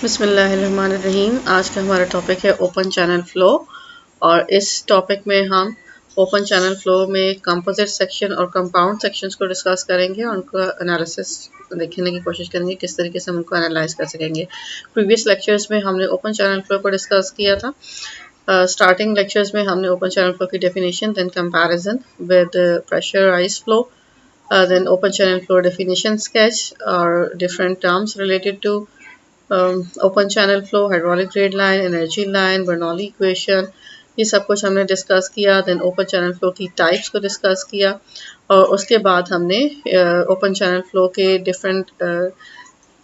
बिस्मिल्लाहिर्रहमानिर्रहीम। आज का हमारा टॉपिक है ओपन चैनल फ़्लो और इस टॉपिक में हम ओपन चैनल फ़्लो में कंपोजिट सेक्शन और कंपाउंड सेक्शंस को डिस्कस करेंगे और उनका एनालिसिस देखने की कोशिश करेंगे किस तरीके से हम उनको एनालाइज कर सकेंगे। प्रीवियस लेक्चर्स में हमने ओपन चैनल फ़्लो को डिस्कस किया था। स्टार्टिंग लेक्चर्स में हमने ओपन चैनल फ़्लो की definition, then comparison with pressurised flow, then open channel flow definition sketch or different terms related to open channel flow, hydraulic grade line, energy line, Bernoulli equation, ये सब कुछ हमने discuss किया। Then open channel flow की types को discuss किया और उसके बाद हमने ओपन चैनल फ्लो के डिफरेंट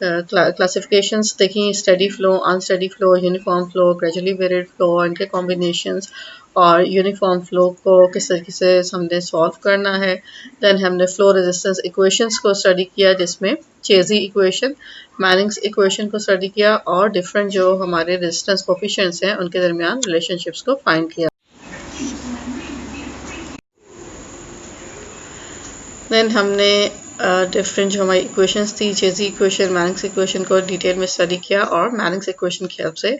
क्लासिफिकेशंस देखी, steady flow, unsteady flow, uniform flow, gradually varied flow, इनके कॉम्बिनेशंस और यूनिफॉर्म फ्लो को किस तरीके से हमने सॉल्व करना है। देन हमने फ्लो रेजिस्टेंस इक्वेशंस को स्टडी किया जिसमें चेजी इक्वेशन, मैनिंग्स इक्वेशन को स्टडी किया और डिफरेंट जो हमारे रेजिस्टेंस कोफिशिएंट्स हैं उनके दरमियान रिलेशनशिप्स को फाइंड किया। देन हमने डिफरेंट जो हमारी इक्वेशंस थी, चेजी इक्वेशन, मैनिंग्स इक्वेशन को डिटेल में स्टडी किया और मैनिंग्स इक्वेशन की हेल्प से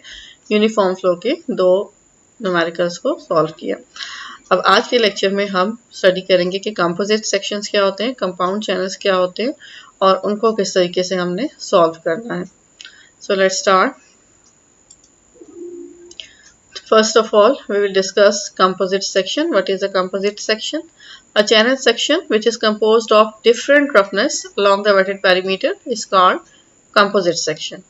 यूनिफॉर्म फ्लो के दो न्यूमेरिकल्स को सॉल्व किया। अब आज के लेक्चर में हम स्टडी करेंगे कि कंपोजिट सेक्शंस क्या होते हैं, कंपाउंड चैनल्स क्या होते हैं और उनको किस तरीके से हमने सॉल्व करना है। So let's start. First of all, we will discuss composite section. What is a composite section? A channel section which is composed of different roughness along the wetted perimeter is called composite section.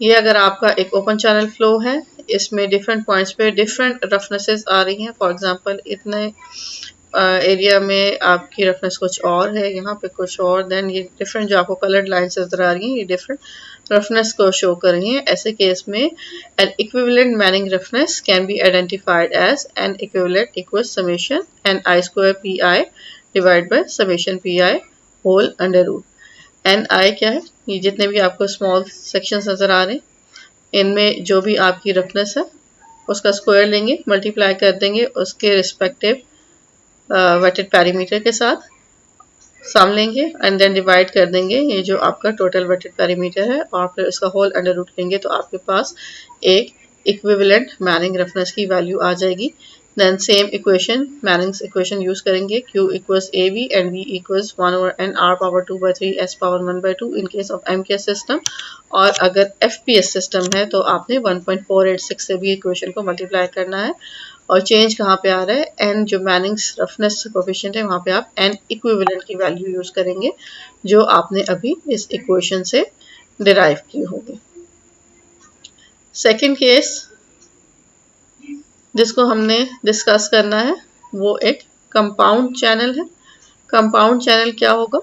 ये अगर आपका एक open channel flow है, इसमें different points पे different रफनेसेस आ रही हैं। For example इतने एरिया में आपकी रफनेस कुछ और है, यहाँ पे कुछ और, देन ये डिफरेंट जो आपको कलर्ड लाइन्स नजर आ रही हैं ये डिफरेंट रफनेस को शो कर रही हैं। ऐसे केस में an equivalent Manning roughness can be identified as an equivalent equals summation n i square P i divide by summation P I whole under root. N i क्या है? ये जितने भी आपको स्मॉल सेक्शंस नजर आ रहे हैं इनमें जो भी आपकी रफनेस है उसका स्क्वायर लेंगे, मल्टीप्लाई कर देंगे उसके रिस्पेक्टिव वेटेड पैरीमीटर के साथ, सम लेंगे एंड देन डिवाइड कर देंगे ये जो आपका टोटल वेटेड पैरीमीटर है और फिर इसका होल अंडर रूट लेंगे तो आपके पास एक इक्विवेलेंट मैनिंग रफनेस की वैल्यू आ जाएगी। Then same equation, Manning's equation use करेंगे, Q equals AB and V equals 1 over n R power 2/3 S power 1/2 in case of MKS system. और अगर FPS सिस्टम है तो आपने 1.486 से भी इक्वेशन को मल्टीप्लाई करना है और चेंज कहाँ पे आ रहा है, एन जो मैनिंग्स रफनेस कोफिशिएंट है वहाँ पे आप एन इक्विवेलेंट की वैल्यू यूज करेंगे जो आपने अभी इस इक्वेशन से डिराइव की होगी। सेकंड केस जिसको हमने डिस्कस करना है वो एक कंपाउंड चैनल है। कंपाउंड चैनल क्या होगा?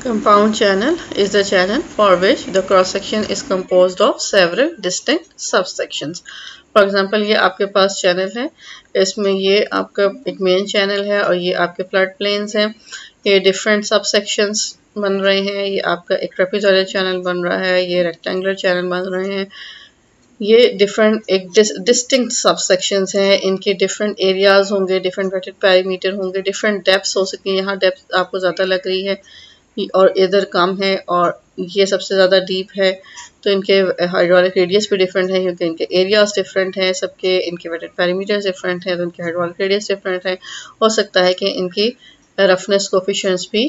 Compound channel is the channel for which the cross section is composed of several distinct subsections. For example, ये आपके पास चैनल है, इसमें ये आपका एक मेन चैनल है और ये आपके फ्लड प्लेन्स हैं, ये डिफरेंट सबसेक्शंस बन रहे हैं, ये आपका एक ट्रेपेजोइडल चैनल बन रहा है, ये रेक्टेंगुलर चैनल बन रहे हैं, ये डिफरेंट एक डिस्टिंक्ट सबसेक्शंस हैं, इनके डिफरेंट एरियाज होंगे, डिफरेंट वेटेड पैरामीटर होंगे, डिफरेंट डेप्थ्स हो सकती हैं। यहाँ डेप्थ आपको ज़्यादा लग रही है और इधर कम है और ये सबसे ज़्यादा डीप है, तो इनके हाइड्रोलिक रेडियस भी डिफरेंट है क्योंकि इनके एरियाज डिफरेंट हैं, सबके इनके वेटेड पैरामीटर्स डिफरेंट हैं, तो इनके हाइड्रोलिक रेडियस डिफरेंट है। हो सकता है कि इनकी रफनेस कोफिशिएंट्स भी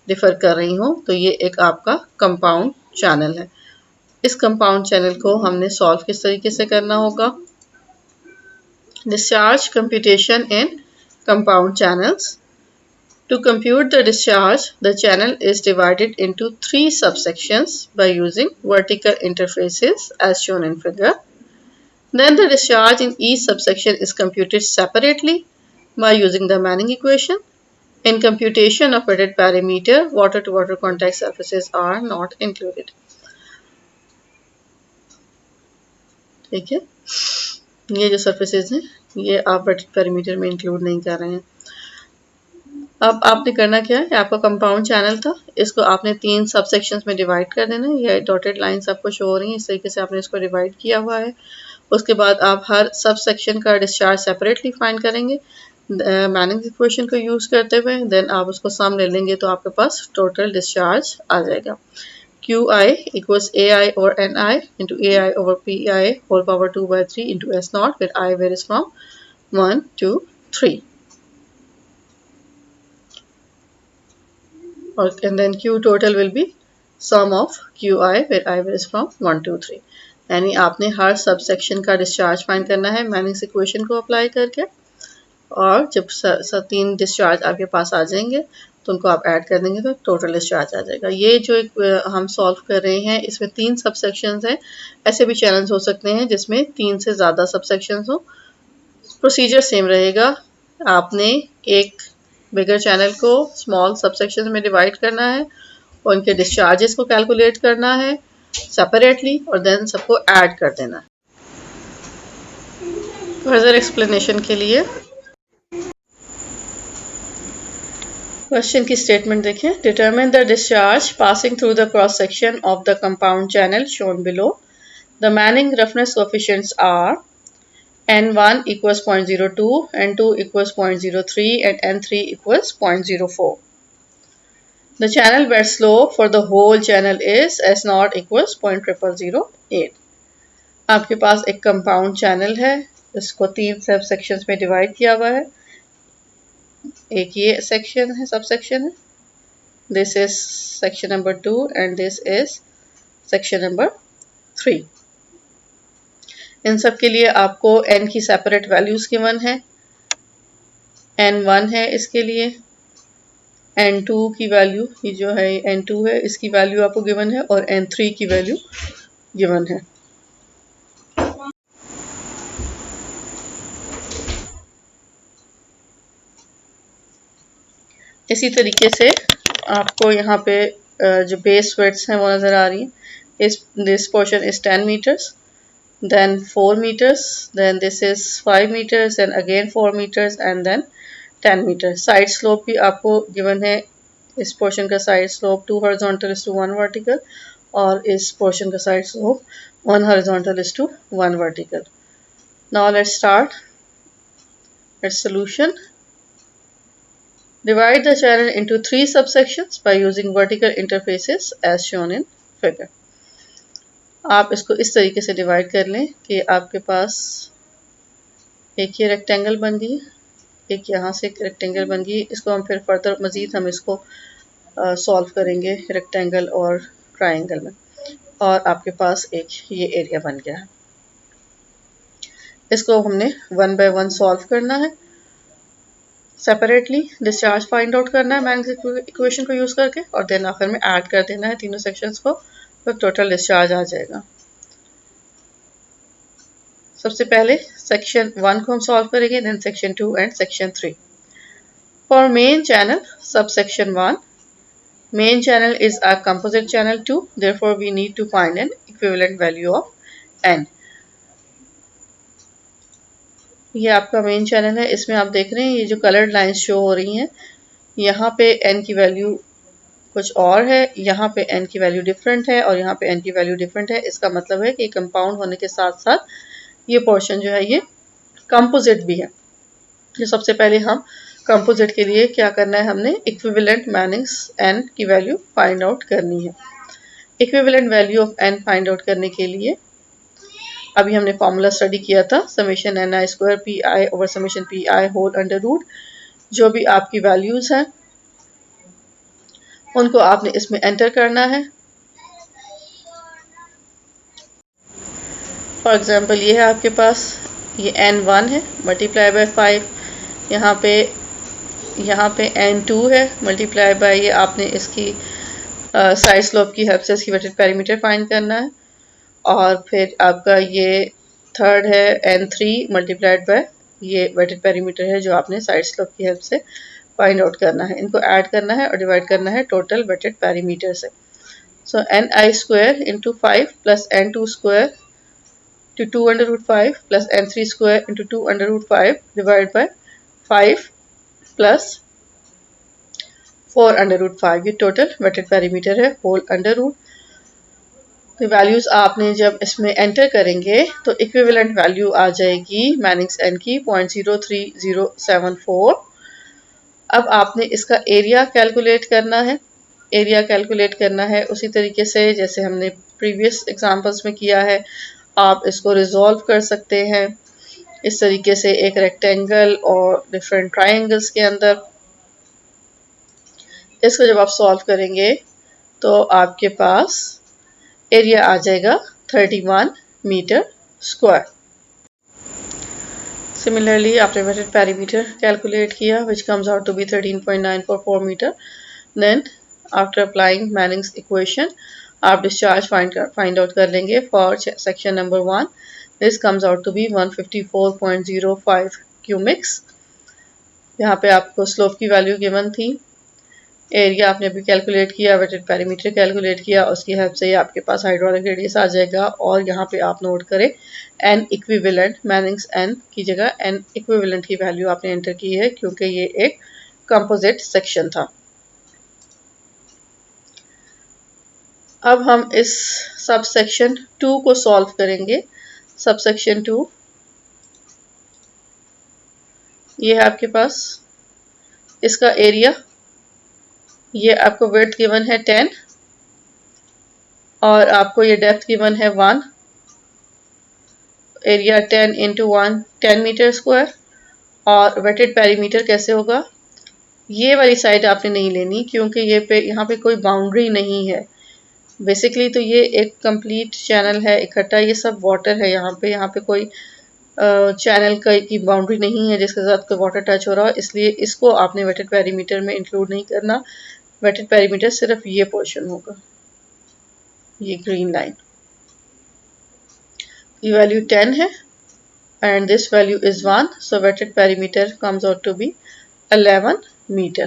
डिफर कर रही हों, तो ये एक आपका कंपाउंड चैनल है। इस कंपाउंड चैनल को हमने सॉल्व किस तरीके से करना होगा? Discharge computation in compound channels. To compute the discharge, the channel is divided into 3 subsections by using vertical interfaces as shown in figure. Then the discharge in each subsection is computed separately by using the Manning equation. In computation of wetted parameter, water-to-water contact surfaces are not included. ठीक है, ये जो surfaces हैं ये आप wetted parameter में include नहीं कर रहे हैं। अब आपने करना क्या है, आपका कंपाउंड चैनल था, इसको आपने 3 सब सेक्शंस में डिवाइड कर देना है। ये डॉटेड लाइंस आपको शो हो रही हैं, इस तरीके से आपने इसको डिवाइड किया हुआ है। उसके बाद आप हर सब सेक्शन का डिस्चार्ज सेपरेटली फाइंड करेंगे मैनिंग इक्वेशन को यूज़ करते हुए। देन आप उसको सम ले लेंगे तो आपके पास टोटल डिस्चार्ज आ जाएगा। QI equals AI over NI into AI over PI whole power 2 by 3 into S naught, where I varies from 1 to 3. And then Q total will be sum of QI, where I varies from 1 to 3. यानी आपने हर subsection का discharge find करना है Manning's equation को apply करके, और जब तीन डिस्चार्ज आपके पास आ जाएंगे तो उनको आप ऐड कर देंगे तो टोटल डिस्चार्ज आ जाएगा। ये जो हम सॉल्व कर रहे हैं इसमें 3 सबसेक्शंस हैं। ऐसे भी चैनल्स हो सकते हैं जिसमें 3 से ज़्यादा सबसेक्शंस हो। प्रोसीजर सेम रहेगा। आपने एक बिगर चैनल को स्मॉल सबसेक्शन में डिवाइड करना है और उनके डिस्चार्जेस को कैलकुलेट करना है सेपरेटली और देन सबको ऐड कर देना है। फर्दर एक्सप्लेनेशन के लिए क्वेश्चन की स्टेटमेंट देखें। Determine the discharge passing through the cross section of the compound channel shown below. The Manning roughness coefficients are N1 equals 0.02, N2 equals 0.03 and N3 equals 0.04. The channel bed slope for the whole channel is S0 equals 0.0008. आपके पास एक compound channel है, इसको 3 सब sections में divide किया हुआ है। एक ये सेक्शन है, सब सेक्शन है, this is section number 2 and this is section number 3। इन सब के लिए आपको n की सेपरेट वैल्यूज गिवन है। n1 है इसके लिए, n2 की वैल्यू ये जो है n2 है, इसकी वैल्यू आपको गिवन है और n3 की वैल्यू गिवन है। इसी तरीके से आपको यहाँ पे जो बेस वेट्स हैं वो नज़र आ रही हैं। This portion is 10 metres, then 4 meters, then this is 5 meters, and again 4 meters, and then 10 meters. Side slope भी आपको given है। इस portion का side slope 2 horizontal is to 1 vertical और इस portion का side slope 1 horizontal is to 1 vertical. Now let's start its solution. Divide the channel into 3 subsections by using vertical interfaces as shown in figure. आप इसको इस तरीके से divide कर लें कि आपके पास एक ये रेक्टेंगल बन गई, एक यहाँ से एक रेक्टेंगल बन गई। इसको हम फिर फर्दर मज़ीद हम इसको सॉल्व करेंगे रेक्टेंगल और ट्रायंगल में, और आपके पास एक ये एरिया बन गया है। इसको हमने 1 बाय 1 सॉल्व करना है, सेपरेटली डिस्चार्ज फाइंड आउट करना है मैग्नेटिक इक्वेशन को यूज़ करके, और देन आखिर में ऐड कर देना है तीनों सेक्शंस को, तो टोटल डिस्चार्ज आ जाएगा। सबसे पहले सेक्शन 1 को हम सॉल्व करेंगे, then section 2 and section 3। For main channel sub section 1, main channel is a composite channel 2, therefore we need to find an equivalent value of n। ये आपका मेन चैनल है। इसमें आप देख रहे हैं ये जो कलर्ड लाइंस शो हो रही हैं, यहाँ पे n की वैल्यू कुछ और है, यहाँ पे n की वैल्यू डिफरेंट है और यहाँ पे n की वैल्यू डिफरेंट है। इसका मतलब है कि कंपाउंड होने के साथ साथ ये पोर्शन जो है ये कंपोजिट भी है। तो सबसे पहले हम कंपोजिट के लिए क्या करना है, हमने इक्विवेलेंट मैनिंग्स n की वैल्यू फाइंड आउट करनी है। Equivalent value of n find out करने के लिए अभी हमने फॉर्मूला स्टडी किया था, summation ni square P I over summation P I whole under root. जो भी आपकी वैल्यूज हैं उनको आपने इसमें एंटर करना है। फॉर एग्जांपल ये है आपके पास, ये n1 है मल्टीप्लाई बाय 5, यहाँ पे n2 है मल्टीप्लाई बाय, ये आपने इसकी साइड स्लोप की हेल्प से इसकी वेटेड पेरीमीटर फाइंड करना है, और फिर आपका ये थर्ड है n3 मल्टीप्लाइड बाय ये वेटेड पेरीमीटर है जो आपने साइड स्लोप की हेल्प से फाइंड आउट करना है। इनको ऐड करना है और डिवाइड करना है टोटल वेटेड पेरीमीटर से। सो ni square into 5 plus n2 square to 2 under root 5 plus n3 square into 2 under root 5 divided by 5 plus 4 under root 5। ये टोटल वेटेड पेरीमीटर है होल अंडर रूट। तो values आपने जब इसमें enter करेंगे तो equivalent value आ जाएगी मैनिंग्स n की 0.03074। अब आपने इसका एरिया कैलकुलेट करना है। एरिया कैलकुलेट करना है उसी तरीके से जैसे हमने प्रीवियस एग्जांपल्स में किया है, आप इसको रिजॉल्व कर सकते हैं इस तरीके से एक रेक्टेंगल और डिफरेंट ट्रायंगल्स के अंदर। इसको जब आप सॉल्व करेंगे तो आपके पास एरिया आ जाएगा 31 मीटर स्क्वायर। सिमिलरली आपने वेटेड पेरीमीटर कैलकुलेट किया which comes out to be 13.944 metre. Then after applying Manning's equation आप डिस्चार्ज फाइंड आउट कर लेंगे for section number 1। This comes out to be 154.05 cumecs. यहाँ पे आपको स्लोप की वैल्यू गिवन थी, एरिया आपने अभी कैलकुलेट किया, वेटेड पेरीमीटर कैलकुलेट किया, उसकी हेल्प से आपके पास हाइड्रोलिक रेडियस आ जाएगा। और यहाँ पे आप नोट करें एन इक्विवेलेंट, मैनिंग्स एन की जगह एन इक्विवेलेंट की वैल्यू आपने एंटर की है क्योंकि ये एक कंपोजिट सेक्शन था। अब हम इस सब सेक्शन 2 को सॉल्व करेंगे। सब सेक्शन 2 ये है आपके पास, इसका एरिया, ये आपको विड्थ गिवन है 10 और आपको ये डेप्थ गिवन है 1। Area 10 into 1 10 metre square. और वेटेड पेरीमीटर कैसे होगा, ये वाली साइड आपने नहीं लेनी क्योंकि यहाँ पे कोई बाउंड्री नहीं है। बेसिकली तो ये एक कंप्लीट चैनल है इकट्ठा, ये सब वाटर है यहाँ पे कोई चैनल की बाउंड्री नहीं है जिसके साथ कोई वाटर टच हो रहा हो, इसलिए इसको आपने वेटेड पेरीमीटर में इंक्लूड नहीं करना। वेटेड पेरीमीटर सिर्फ ये पोर्शन होगा, ये ग्रीन लाइन, ये वैल्यू 10 है and this value is 1, so wetted perimeter comes out to be 11 meter।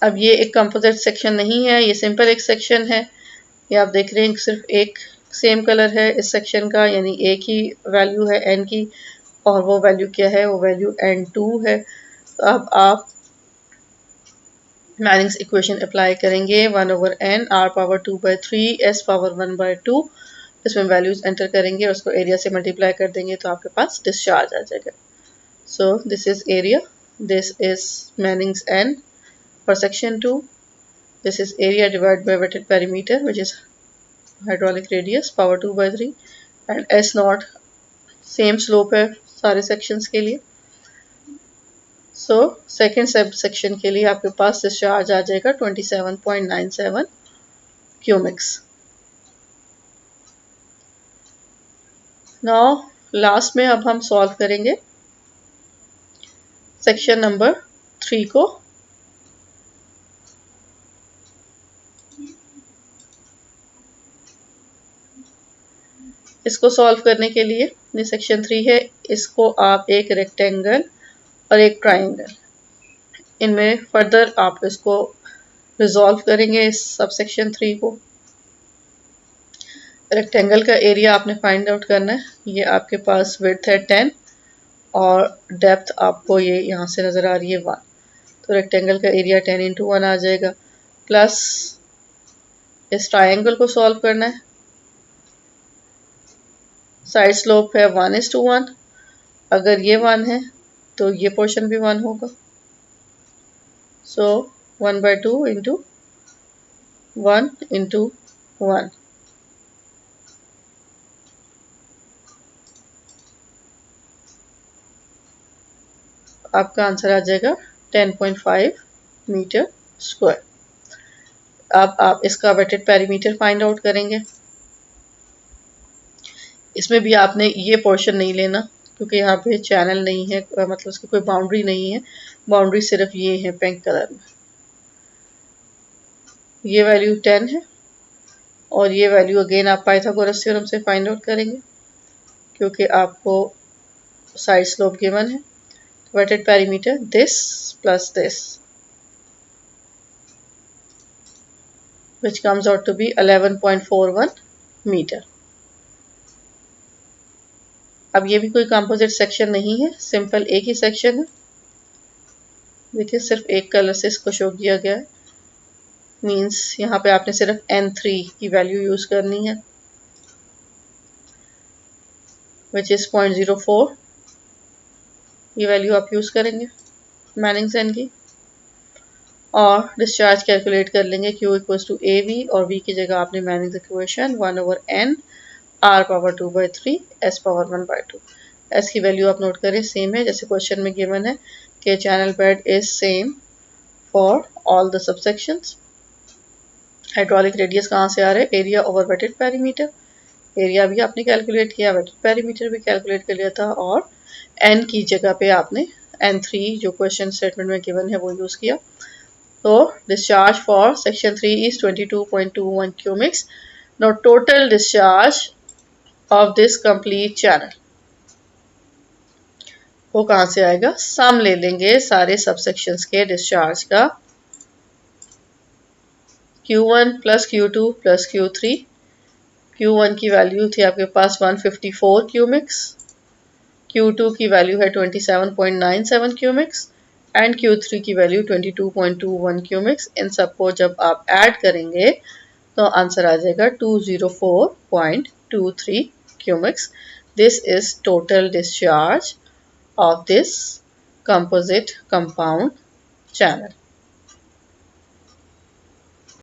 अब ये एक कंपोजिट सेक्शन नहीं है, ये सिंपल एक सेक्शन है। ये आप देख रहे हैं सिर्फ एक सेम कलर है इस सेक्शन का, यानी एक ही वैल्यू है n की और वो वैल्यू क्या है, वो वैल्यू n2 है। तो अब आप मैनिंग्स इक्वेशन अप्लाई करेंगे 1/n r⁴ s⁴ 1/2। इसमें वैल्यूज एंटर करेंगे और उसको एरिया से मल्टीप्लाई कर देंगे तो आपके पास डिस्चार्ज आ जाएगा। So this is area, this is Manning's n for section 2, this is area divide by wetted perimeter which is hydraulic radius power 2/3 and s not same slope है सारे सेक्शंस के लिए। सो सेकेंड सब सेक्शन के लिए आपके पास discharge आ जाएगा 27.97 क्यूमिक्स। Now last में अब हम सॉल्व करेंगे सेक्शन नंबर 3 को। इसको सॉल्व करने के लिए ये सेक्शन 3 है, इसको आप एक रेक्टेंगल और एक ट्राइंगल, इनमें फर्दर आप इसको रिजॉल्व करेंगे इस सब सेक्शन 3 को। रेक्टेंगल का एरिया आपने फाइंड आउट करना है, ये आपके पास विड्थ है 10 और डेप्थ आपको ये यहाँ से नज़र आ रही है 1, तो रेक्टेंगल का एरिया 10 इंटू 1 आ जाएगा। प्लस इस ट्राइंगल को सॉल्व करना है, साइड स्लोप है 1:1, अगर ये 1 है तो ये पोर्शन भी 1 होगा। सो 1/2 इंटू 1 इंटू 1, आपका आंसर आ जाएगा 10.5 मीटर स्क्वायर। अब आप इसका वेटेड पेरीमीटर फाइंड आउट करेंगे। इसमें भी आपने ये पोर्शन नहीं लेना क्योंकि यहाँ पे चैनल नहीं है, मतलब उसकी कोई बाउंड्री नहीं है, बाउंड्री सिर्फ ये है पिंक कलर में। ये वैल्यू 10 है और ये वैल्यू अगेन आप पाइथागोरस थ्योरम से फाइंड आउट करेंगे क्योंकि आपको साइड स्लोप गिवन है। Wetted perimeter this plus this which comes out to be 11.41 metre. अब ये भी कोई कंपोजिट सेक्शन नहीं है, सिंपल एक ही सेक्शन है। देखिए सिर्फ एक कलर से इसको शो किया गया है, मीन्स यहाँ पे आपने सिर्फ n3 की वैल्यू यूज करनी है which is 0.04। ये वैल्यू आप यूज़ करेंगे मैनिंगसन की, और डिस्चार्ज कैलकुलेट कर लेंगे Q इक्वल्स टू AV, और V की जगह आपने Manning's equation 1/n R⁻2/3 S power 1/2। S की वैल्यू आप नोट करें, सेम है जैसे क्वेश्चन में गिवन है कि channel bed is same for all the subsections. Hydraulic radius कहाँ से आ रहा है, area over wetted perimeter, area भी आपने कैलकुलेट किया, वेटेड पेरीमीटर भी कैलकुलेट कर लिया था, और n की जगह पे आपने n3 जो क्वेश्चन स्टेटमेंट में गिवन है वो यूज़ किया। तो discharge for section 3 is 22.21 cubics. Now total discharge of this complete channel वो कहाँ से आएगा, सम ले लेंगे सारे सबसेक्शंस के डिस्चार्ज का, Q1 plus Q2 plus Q3। Q1 की वैल्यू थी आपके पास 154 क्यूमिक्स, Q2 की वैल्यू है 27.97 क्यूमिक्स एंड Q3 की वैल्यू 22.21 क्यूमिक्स। इन सबको जब आप ऐड करेंगे तो आंसर आ जाएगा 204.23 cubics. This is total discharge of this composite compound channel.